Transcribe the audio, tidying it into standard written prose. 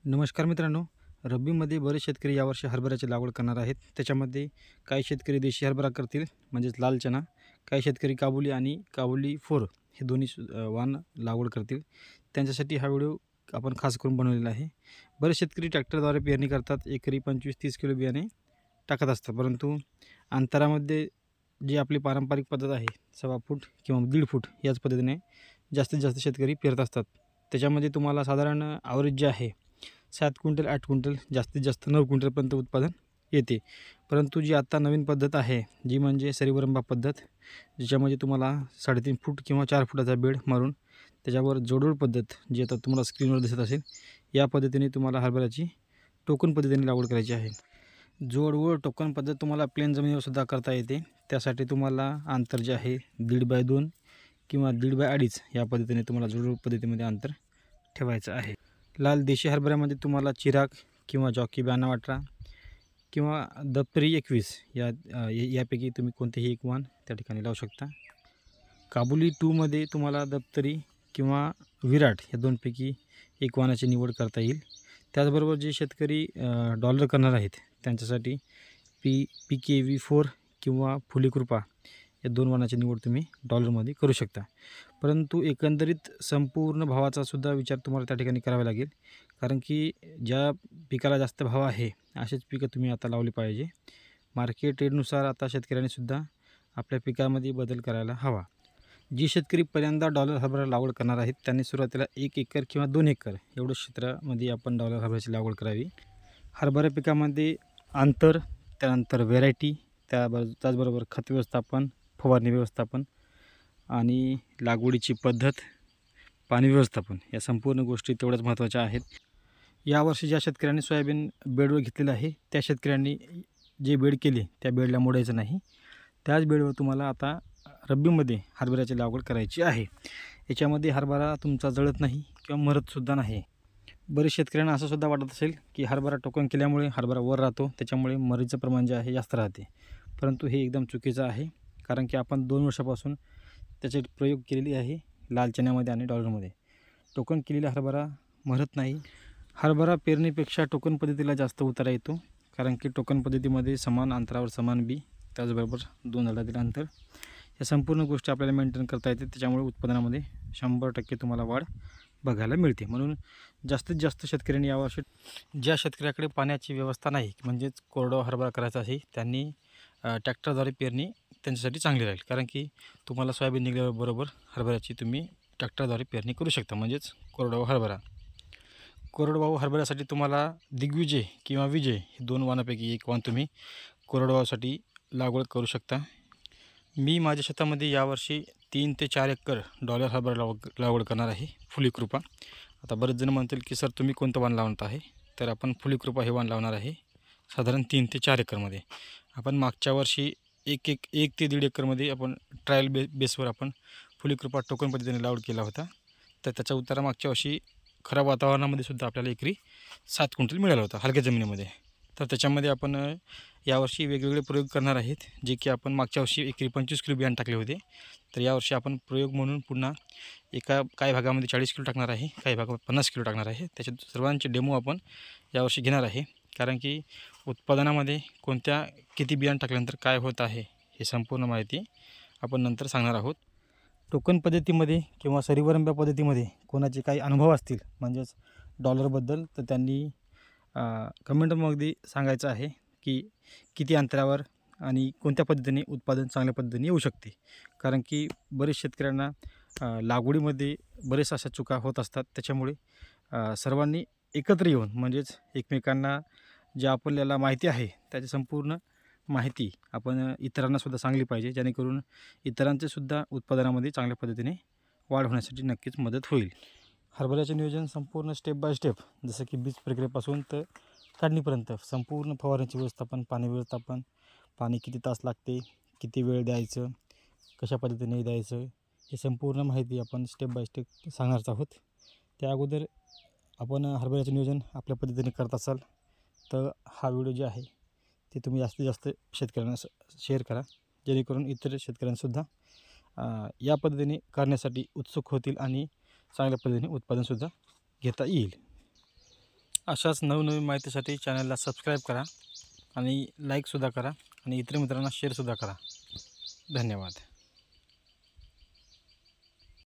नमस्कार मित्रांनो. रब्बीमध्ये बरेच शेतकरी यावर्षी हरभऱ्याची लागवड करणार आहेत. त्याच्यामध्ये काही शेतकरी देशी हरभरा करतील म्हणजेच लाल चना, काही शेतकरी काबुली आणि काबुली 4 हे दोन्ही वाण लागवड करतील. त्यांच्यासाठी हा व्हिडिओ आपण खास करून बनवलेला आहे. बरेच शेतकरी ट्रॅक्टरद्वारे पेरणी करतात. एकरी 25-30 किलो बियाणे टाकत असतात. परंतु अंतरामध्ये जी आपली पारंपरिक पद्धत आहे 1.25 फूट किंवा 1.5 फूट याच पद्धतीने जास्तीत जास्त शेतकरी पेरत असतात. त्याच्यामध्ये तुम्हाला साधारण ॲव्हरेज जे आहे 7 क्विंटल 8 क्विंटल जास्तीत जास्त 9 क्विंटलपर्यंत उत्पादन येते. परंतु जी आता नवीन पद्धत आहे जी म्हणजे सरीवरंबा पद्धत, ज्याच्यामध्ये तुम्हाला 3.5 फूट किंवा 4 फुटाचा बेड मारून त्याच्यावर जोडोड पद्धत जी आता तुम्हाला स्क्रीनवर दिसत असेल, या पद्धतीने तुम्हाला हरभऱ्याची टोकन पद्धतीने लागवड करायची आहे. जोड व टोकन पद्धत तुम्हाला प्लेन जमिनीवर सुद्धा करता येते. त्यासाठी तुम्हाला अंतर जे आहे 1.5x2 किंवा 1.5x2.5 या पद्धतीने तुम्हाला जोडोड पद्धतीमध्ये अंतर ठेवायचं आहे. लाल देशी हरभऱ्यामध्ये तुम्हाला चिराग किंवा जॉकी 9218 किंवा दप्तरी 21 यापैकी तुम्ही कोणतेही एक वाण त्या ठिकाणी लावू शकता. काबुली 2मध्ये तुम्हाला दप्तरी किंवा विराट या दोनपैकी एक वाणाची निवड करता येईल. त्याचबरोबर जे शेतकरी डॉलर करणार आहेत त्यांच्यासाठी PKV4 किंवा फुलीकृपा या दोन वाणाची निवड तुम्ही डॉलरमध्ये करू शकता. परंतु एकंदरीत संपूर्ण भावाचा सुद्धा विचार तुम्हाला त्या ठिकाणी करावा लागेल, कारण की ज्या पिकाला जास्त भाव आहे असेच पिकं तुम्ही आता लावली पाहिजे. मार्केट रेटनुसार आता शेतकऱ्यांनीसुद्धा आपल्या पिकामध्ये बदल करायला हवा. जी शेतकरी पहिल्यांदा डॉलर हरभरा लागवड करणार आहेत त्यांनी सुरुवातीला 1 एकर किंवा 2 एकर एवढं क्षेत्रामध्ये आपण डॉलर हरभऱ्याची लागवड करावी. हरभरा पिकामध्ये अंतर, त्यानंतर व्हेरायटी, त्याचबरोबर खत व्यवस्थापन, फवारणी व्यवस्थापन आणि लागवडीची पद्धत, पाणी व्यवस्थापन या संपूर्ण गोष्टी तेवढ्याच महत्त्वाच्या आहेत. यावर्षी ज्या शेतकऱ्यांनी सोयाबीन बेडवर घेतलेलं आहे त्या शेतकऱ्यांनी जे बेड केले त्या बेडला मोडायचं नाही. त्याच बेडवर तुम्हाला आता रब्बीमध्ये हरभऱ्याची लागवड करायची आहे. याच्यामध्ये हरभरा तुमचा जळत नाही किंवा मरतसुद्धा नाही. बरेच शेतकऱ्यांना असं सुद्धा वाटत असेल की हरभरा टोकन केल्यामुळे हरभरा वर राहतो, त्याच्यामुळे मरीचं प्रमाण जे आहे जास्त राहते. परंतु हे एकदम चुकीचं आहे, कारण की आपण 2 वर्षापासून त्याचे प्रयोग केलेले आहे लाल चण्यामध्ये आणि डॉलरमध्ये. टोकन केलेला हरभरा मरत नाही. हरभरा पेरणीपेक्षा टोकन पद्धतीला जास्त उतारा येतो, कारण की टोकन पद्धतीमध्ये समान अंतरावर समान बी, त्याचबरोबर 2 झाडातील अंतर, या संपूर्ण गोष्टी आपल्याला मेंटेन करता येते. त्याच्यामुळे उत्पादनामध्ये 100% तुम्हाला वाढ बघायला मिळते. म्हणून जास्तीत जास्त शेतकऱ्यांनी यावर्षी ज्या शेतकऱ्याकडे पाण्याची व्यवस्था नाही म्हणजेच कोरडवा हरभरा करायचा आहे त्यांनी ट्रॅक्टरद्वारे पेरणी त्यांच्यासाठी चांगली राहील, कारण की तुम्हाला सोयाबीन निघल्याबरोबर हरभऱ्याची तुम्ही ट्रॅक्टरद्वारे पेरणी करू शकता म्हणजेच कोरडवाहू हरभरा. कोरडवाहू हरभऱ्यासाठी तुम्हाला दिग्विजय किंवा विजय हे 2 वाणापैकी एक वाण तुम्ही कोरडवाहूसाठी लागवड करू शकता. मी माझ्या शेतामध्ये यावर्षी 3 ते 4 एकर डॉलर हरभरा लागवड करणार आहे, फुलीकृपा. आता बरेच जण म्हणतील की सर तुम्ही कोणतं वाण लावत आहे, तर आपण फुलीकृपा हे वाण लावणार आहे साधारण 3 ते 4 एकरमध्ये. आपण मागच्या वर्षी 1 ते 1.5 एकरमध्ये आपण ट्रायल बेसवर आपण फुलीकृपा टोकन पद्धतीने लागवड केला होता. तर त्याचा उतारा मागच्या वर्षी खराब वातावरणामध्ये सुद्धा आपल्याला एकरी 7 क्विंटल मिळाला होता हलक्या जमिनीमध्ये. तर त्याच्यामध्ये आपण यावर्षी वेगवेगळे प्रयोग करणार आहेत, जे की आपण मागच्या वर्षी एकरी 25 किलो बियाणे टाकले होते. तर यावर्षी आपण प्रयोग म्हणून पुन्हा काही भागामध्ये 40 किलो टाकणार आहे, काही भागामध्ये 50 किलो टाकणार आहे. त्याचे सर्वांचे डेमो आपण यावर्षी घेणार आहे, कारण की उत्पादनामध्ये किती बियाणे टाकल्यानंतर काय होत आहे हे संपूर्ण माहिती आपण नंतर सांगणार आहोत. टोकन पद्धतीमध्ये किंवा सरीवरंब्या पद्धतीमध्ये कोणाचे काही अनुभव असतील म्हणजेच डॉलरबद्दल, तर त्यांनी कमेंटमध्ये सांगायचं आहे की किती अंतरावर आणि कोणत्या पद्धतीने उत्पादन चांगल्या पद्धतीने येऊ शकते. कारण की बरेच शेतकऱ्यांना लागवडीमध्ये बरेच अशा चुका होत असतात. त्याच्यामुळे सर्वांनी एकत्र येऊन म्हणजेच एकमेकांना जे आपल्याला माहिती आहे त्याची संपूर्ण माहिती आपण इतरांनासुद्धा सांगली पाहिजे, जेणेकरून इतरांचेसुद्धा उत्पादनामध्ये चांगल्या पद्धतीने वाढ होण्यासाठी नक्कीच मदत होईल. हरभऱ्याचे नियोजन संपूर्ण स्टेप बाय स्टेप, जसं की बीज प्रक्रियेपासून तर काढणीपर्यंत संपूर्ण फवारणीचे व्यवस्थापन, पाणी व्यवस्थापन, पाणी किती तास लागते, किती वेळ द्यायचं, कशा पद्धतीने द्यायचं, हे संपूर्ण माहिती आपण स्टेप बाय स्टेप सांगणार आहोत. त्या अगोदर आपण हरभऱ्याचे नियोजन आपल्या पद्धतीने करत असाल तर हा व्हिडिओ जे आहे ते तुम्ही जास्तीत जास्त शेतकऱ्यांना शेअर करा, जेणेकरून इतर शेतकऱ्यांसुद्धा या पद्धतीने करण्यासाठी उत्सुक होतील आणि चांगल्या पद्धतीने उत्पादनसुद्धा घेता येईल. अशाच नवनवीन माहितीसाठी चॅनलला सबस्क्राईब करा आणि लाईकसुद्धा करा आणि इतर मित्रांना शेअरसुद्धा करा. धन्यवाद.